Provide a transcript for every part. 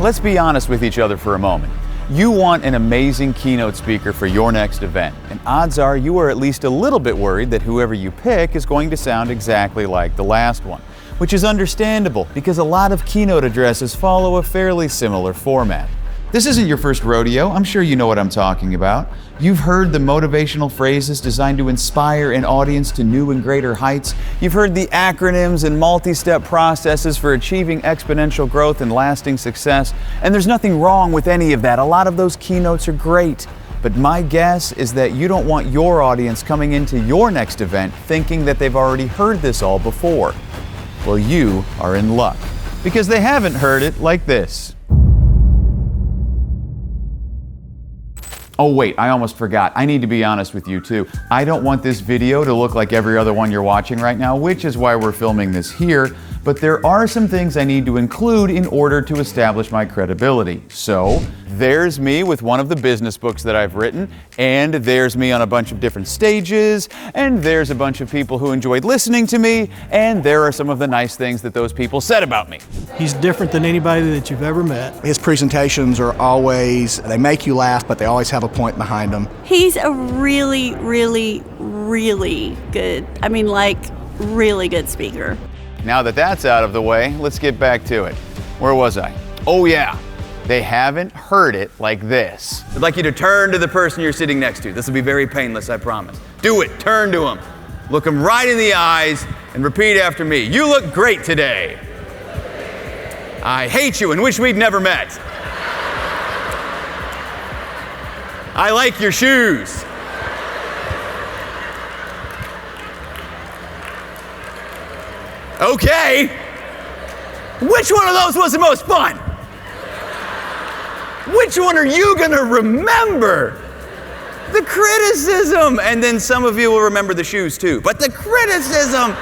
let's be honest with each other for a moment. You want an amazing keynote speaker for your next event, and odds are you are at least a little bit worried that whoever you pick is going to sound exactly like the last one, which is understandable because a lot of keynote addresses follow a fairly similar format. This isn't your first rodeo. I'm sure you know what I'm talking about. You've heard the motivational phrases designed to inspire an audience to new and greater heights. You've heard the acronyms and multi-step processes for achieving exponential growth and lasting success. And there's nothing wrong with any of that. A lot of those keynotes are great. But my guess is that you don't want your audience coming into your next event thinking that they've already heard this all before. Well, you are in luck because they haven't heard it like this. Oh wait, I almost forgot. I need to be honest with you too. I don't want this video to look like every other one you're watching right now, which is why we're filming this here. But there are some things I need to include in order to establish my credibility. So, there's me with one of the business books that I've written, and there's me on a bunch of different stages, and there's a bunch of people who enjoyed listening to me, and there are some of the nice things that those people said about me. He's different than anybody that you've ever met. His presentations are always, they make you laugh, but they always have a point behind them. He's a really, really, really good, really good speaker. Now that that's out of the way, let's get back to it. Where was I? Oh yeah, they haven't heard it like this. I'd like you to turn to the person you're sitting next to. This will be very painless, I promise. Do it, turn to him. Look him right in the eyes and repeat after me. You look great today. I hate you and wish we'd never met. I like your shoes. Okay. Which one of those was the most fun? Which one are you gonna remember? The criticism, and then some of you will remember the shoes too, but the criticism.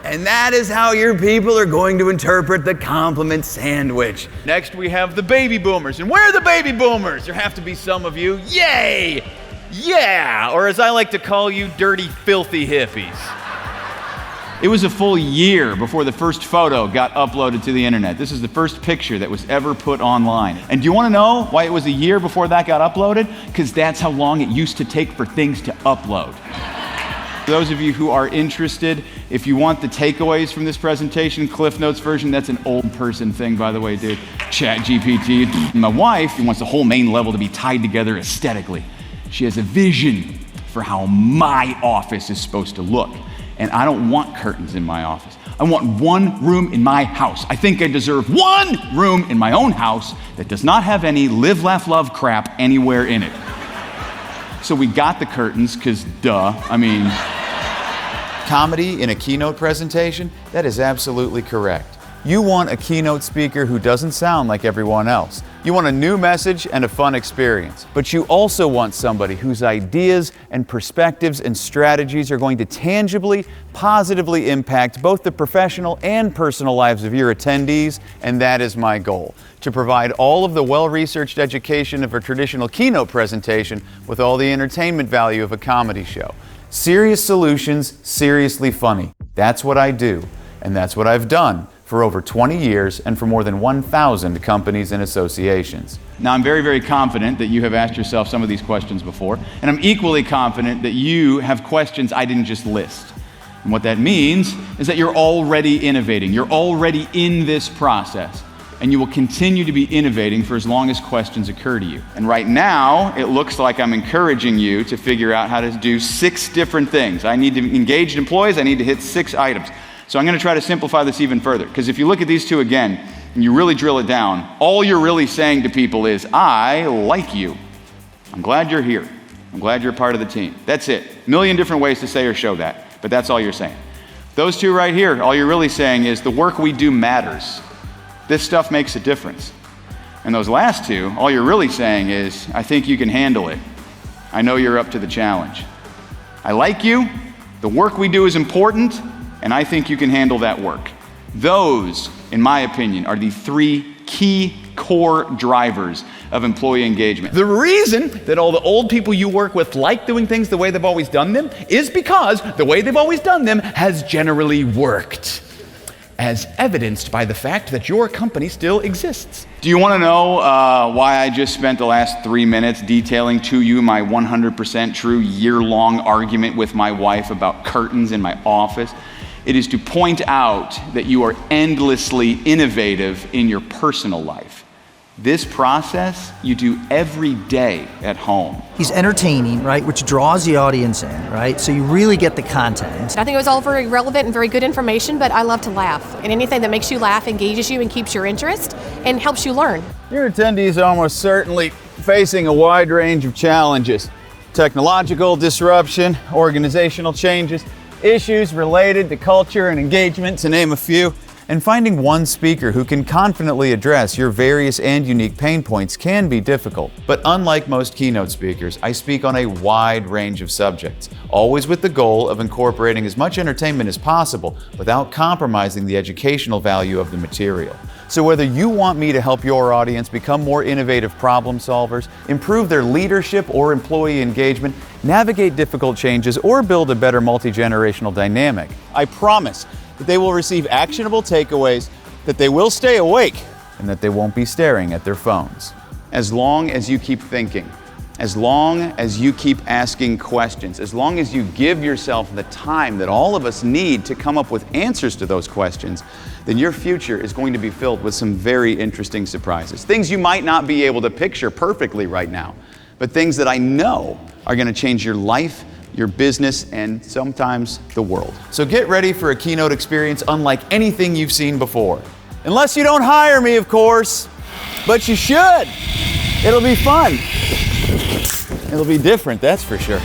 And that is how your people are going to interpret the compliment sandwich. Next we have the baby boomers. And where are the baby boomers? There have to be some of you. Yay! Yeah! Or as I like to call you, dirty, filthy hippies. It was a full year before the first photo got uploaded to the internet. This is the first picture that was ever put online. And do you want to know why it was a year before that got uploaded? Because that's how long it used to take for things to upload. For those of you who are interested, if you want the takeaways from this presentation, Cliff Notes version, that's an old person thing, by the way, dude. ChatGPT. My wife wants the whole main level to be tied together aesthetically. She has a vision for how my office is supposed to look. And I don't want curtains in my office. I want one room in my house. I think I deserve one room in my own house that does not have any live, laugh, love crap anywhere in it. So we got the curtains, because duh, Comedy in a keynote presentation? That is absolutely correct. You want a keynote speaker who doesn't sound like everyone else. You want a new message and a fun experience. But you also want somebody whose ideas and perspectives and strategies are going to tangibly, positively impact both the professional and personal lives of your attendees, and that is my goal. To provide all of the well-researched education of a traditional keynote presentation with all the entertainment value of a comedy show. Serious solutions, seriously funny. That's what I do, and that's what I've done for over 20 years and for more than 1,000 companies and associations. Now, I'm very, very confident that you have asked yourself some of these questions before, and I'm equally confident that you have questions I didn't just list. And what that means is that you're already innovating. You're already in this process, and you will continue to be innovating for as long as questions occur to you. And right now, it looks like I'm encouraging you to figure out how to do 6 different things. I need to engage employees, I need to hit 6 items. So I'm going to try to simplify this even further, because if you look at these 2 again, and you really drill it down, all you're really saying to people is, I like you. I'm glad you're here. I'm glad you're part of the team. That's it. A million different ways to say or show that, but that's all you're saying. Those 2 right here, all you're really saying is the work we do matters. This stuff makes a difference. And those last 2, all you're really saying is, I think you can handle it. I know you're up to the challenge. I like you. The work we do is important. And I think you can handle that work. Those, in my opinion, are the 3 key core drivers of employee engagement. The reason that all the old people you work with like doing things the way they've always done them is because the way they've always done them has generally worked. as evidenced by the fact that your company still exists. Do you want to know why I just spent the last 3 minutes detailing to you my 100% true year-long argument with my wife about curtains in my office? It is to point out that you are endlessly innovative in your personal life. This process you do every day at home. He's entertaining, right, which draws the audience in, right? So you really get the content. I think it was all very relevant and very good information, but I love to laugh. And anything that makes you laugh engages you and keeps your interest and helps you learn. Your attendees are almost certainly facing a wide range of challenges. Technological disruption, organizational changes, issues related to culture and engagement, to name a few. And finding one speaker who can confidently address your various and unique pain points can be difficult. But unlike most keynote speakers, I speak on a wide range of subjects, always with the goal of incorporating as much entertainment as possible without compromising the educational value of the material. So whether you want me to help your audience become more innovative problem solvers, improve their leadership or employee engagement, navigate difficult changes, or build a better multi-generational dynamic, I promise that they will receive actionable takeaways, that they will stay awake, and that they won't be staring at their phones. As long as you keep thinking, as long as you keep asking questions, as long as you give yourself the time that all of us need to come up with answers to those questions, then your future is going to be filled with some very interesting surprises. Things you might not be able to picture perfectly right now, but things that I know are going to change your life, your business, and sometimes the world. So get ready for a keynote experience unlike anything you've seen before. Unless you don't hire me, of course, but you should. It'll be fun. It'll be different, that's for sure.